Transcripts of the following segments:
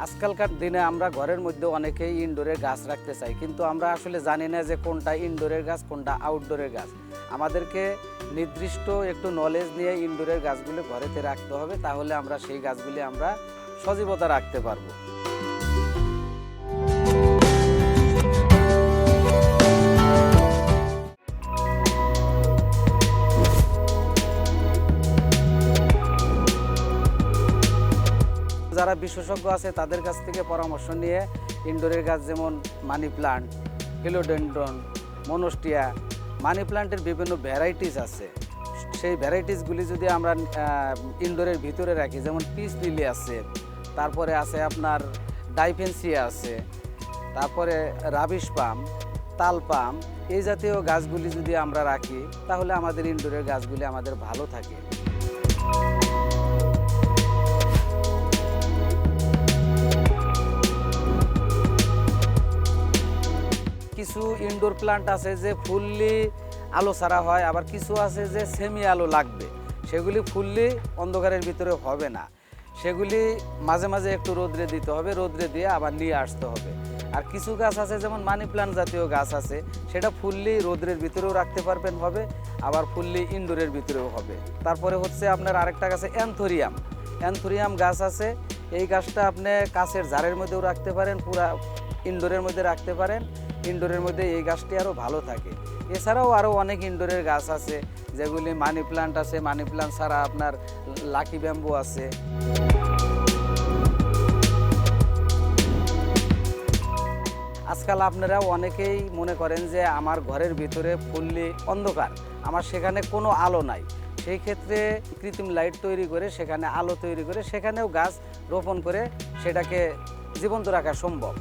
আজকালকার দিনে আমরা ঘরের মধ্যে অনেকেই ইনডোরে গাছ রাখতে চাই, কিন্তু আমরা আসলে জানি না যে কোনটা ইনডোরের গাছ কোনটা আউটডোরের গাছ। আমাদেরকে নির্দিষ্ট একটু নলেজ নিয়ে ইনডোরের গাছগুলো ঘরেতে রাখতে হবে, তাহলে আমরা সেই গাছগুলি আমরা সজীবতা রাখতে পারবো। যারা বিশেষজ্ঞ আছে তাদের কাছ থেকে পরামর্শ নিয়ে ইনডোরের গাছ যেমন মানি প্লান্ট, ফিলোডেন্ড্রন, মনোস্টিয়া, মানি প্লান্টের বিভিন্ন ভ্যারাইটিস আছে। সেই ভ্যারাইটিসগুলি যদি আমরা ইনডোরের ভিতরে রাখি, যেমন পিস লিলি আছে, তারপরে আছে আপনার ডাইফেন্সিয়া আছে, তারপরে রাবিশ পাম, তাল পাম, এই জাতীয় গাছগুলি যদি আমরা রাখি তাহলে আমাদের ইনডোরের গাছগুলি আমাদের ভালো থাকে। কিছু ইনডোর প্লান্ট আছে যে ফুললি আলো ছাড়া হয়, আবার কিছু আছে যে সেমি আলো লাগবে, সেগুলি ফুললি অন্ধকারের ভিতরে হবে না, সেগুলি মাঝে মাঝে একটু রোদ্রে দিতে হবে, রোদ্রে দিয়ে আবার নিয়ে আসতে হবে। আর কিছু গাছ আছে যেমন মানি প্লান্ট জাতীয় গাছ আছে, সেটা ফুললি রোদ্রের ভিতরেও রাখতে পারবেন হবে, আবার ফুললি ইনডোরের ভিতরেও হবে। তারপরে হচ্ছে আপনার আরেকটা গাছে অ্যান্থোরিয়াম, অ্যান্থোরিয়াম গাছ আছে। এই গাছটা আপনি কাছের জারের মধ্যেও রাখতে পারেন, পুরা ইনডোরের মধ্যে রাখতে পারেন, ইনডোরের মধ্যে এই গাছটি আরও ভালো থাকে। এছাড়াও আরও অনেক ইনডোরের গাছ আছে যেগুলি মানি প্লান্ট আছে, মানি প্লান্ট ছাড়া আপনার লাকি ব্যাম্বু আছে। আজকাল আপনারা অনেকেই মনে করেন যে আমার ঘরের ভিতরে ফুললি অন্ধকার, আমার সেখানে কোনো আলো নাই, সেই ক্ষেত্রে কৃত্রিম লাইট তৈরি করে সেখানে আলো তৈরি করে সেখানেও গাছ রোপণ করে সেটাকে জীবন্ত রাখা সম্ভব।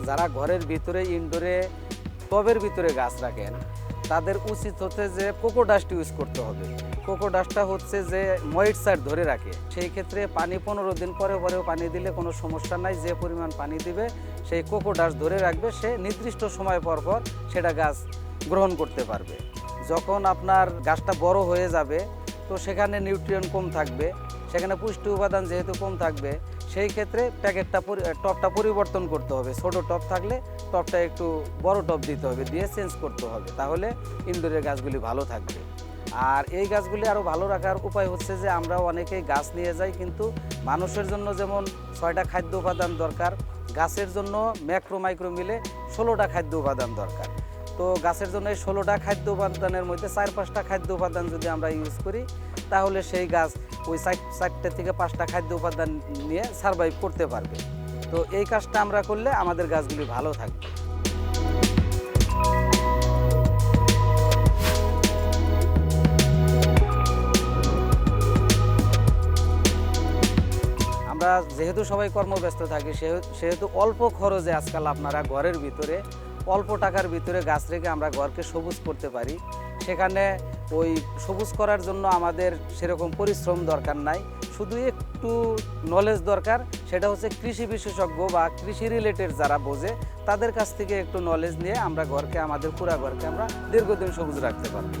যারা ঘরের ভিতরে ইনডোরে টবের ভিতরে গাছ রাখেন তাদের উচিত হচ্ছে যে কোকো ডাস্ট ইউজ করতে হবে। কোকো ডাস্টটা হচ্ছে যে ময়েশ্চার ধরে রাখে, সেই ক্ষেত্রে পানি 15 দিন পরে পরেও পানি দিলে কোনো সমস্যা নাই, যে পরিমাণ পানি দিবে সেই কোকো ডাস্ট ধরে রাখবে, সে নির্দিষ্ট সময় পর পর সেটা গাছ গ্রহণ করতে পারবে। যখন আপনার গাছটা বড় হয়ে যাবে তো সেখানে নিউট্রিয়েন্ট কম থাকবে, সেখানে পুষ্টি উপাদান যেহেতু কম থাকবে, সেই ক্ষেত্রে টবটা পরিবর্তন করতে হবে। ছোট টব থাকলে টবটা একটু বড় টব দিতে হবে, দিয়ে চেঞ্জ করতে হবে, তাহলে ইনডোরের গাছগুলি ভালো থাকবে। আর এই গাছগুলি আরও ভালো রাখার উপায় হচ্ছে যে আমরা অনেকেই গাছ নিয়ে যাই, কিন্তু মানুষের জন্য যেমন 6টা খাদ্য উপাদান দরকার, গাছের জন্য ম্যাক্রো মাইক্রো মিলে 16টা খাদ্য উপাদান দরকার। তো গাছের জন্য এই 16টা খাদ্য উপাদানের মধ্যে 4-5টা খাদ্য উপাদান যদি আমরা ইউজ করি তাহলে সেই গাছ ওই 4টে থেকে 5টা খাদ্য উপাদান নিয়ে সারভাইভ করতে পারবে। তো এই কাজটা আমরা করলে আমাদের গাছগুলি ভালো থাকবে। আমরা যেহেতু সবাই কর্মব্যস্ত থাকি, সেহেতু অল্প খরচে আজকাল আপনারা ঘরের ভিতরে অল্প টাকার ভিতরে গাছ রেখে আমরা ঘরকে সবুজ করতে পারি। সেখানে ওই সবুজ করার জন্য আমাদের সেরকম পরিশ্রম দরকার নাই, শুধু একটু নলেজ দরকার। সেটা হচ্ছে কৃষি বিশেষজ্ঞ বা কৃষি রিলেটেড যারা বোঝে তাদের কাছ থেকে একটু নলেজ নিয়ে আমরা ঘরকে, আমাদের পুরা ঘরকে আমরা দীর্ঘদিন সবুজ রাখতে পারবো।